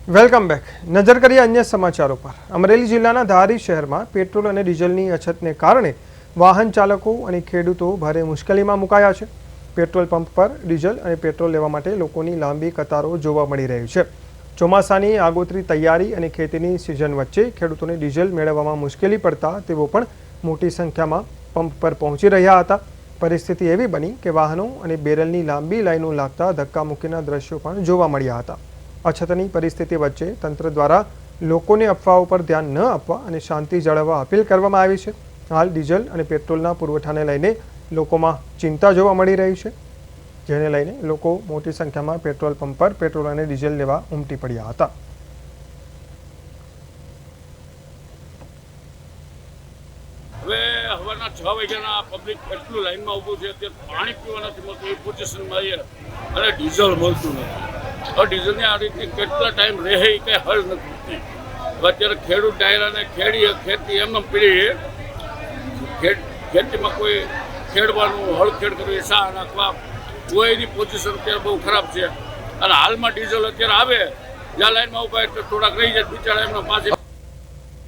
Welcome back. નજર કરીએ અન્ય સમાચારો પર. અમરેલી જિલ્લાના ધારી શહેરમાં પેટ્રોલ અને ડીઝલની અછતને કારણે વાહન ચાલકો અને ખેડૂતો ભારે મુશ્કેલીમાં મુકાયા છે. પેટ્રોલ પંપ પર ડીઝલ અને પેટ્રોલ લેવા માટે લોકોની લાંબી કતારો જોવા મળી રહી છે. ચોમાસાની આગોતરી તૈયારી અને ખેતીની સિઝન વચ્ચે ખેડૂતોને ડીઝલ મેળવવામાં મુશ્કેલી પડતા તેઓ પણ મોટી સંખ્યામાં પંપ પર પહોંચી રહ્યા હતા. પરિસ્થિતિ એવી બની કે વાહનો અને બેરલની લાંબી લાઈનો લાગતા ધક્કામુક્કીના દ્રશ્યો પણ જોવા મળ્યા હતા. અછતની પરિસ્થિતિ વચ્ચે તંત્ર દ્વારા લોકોને અફવાઓ પર ધ્યાન ન આપવા અને શાંતિ જાળવવા અપીલ કરવામાં આવી છે. હાલ ડીઝલ અને પેટ્રોલના પુરવઠાને લઈને લોકોમાં ચિંતા જોવા મળી રહી છે, જેને લઈને લોકો મોટી સંખ્યામાં પેટ્રોલ પંપ પર પેટ્રોલ અને ડીઝલ લેવા ઉમટી પડ્યા હતા. હવે હવાના 6 વાગ્યાના પબ્લિક એટલું લાઈનમાં ઊભું છે કે પાણી પીવા નથી મળતું એ પોઝિશનમાં આવીએ અને ડીઝલ મળતું નથી. હવે ડીઝલની આ રીતે કેટલા ટાઈમ રહે એ કંઈ હલ નથી. હવે અત્યારે ખેડૂત ડાયરાને ખેતી એમને પીડી ખેતીમાં કોઈ ખેડવાનું હળખેડ કરવી સા નાખવા કોઈની પોઝિશન અત્યારે બહુ ખરાબ છે. અને હાલમાં ડીઝલ અત્યારે આવે જ્યાં લાઈનમાં ઉભા એટલે થોડાક રહી જાય બિચારા એમના પાસે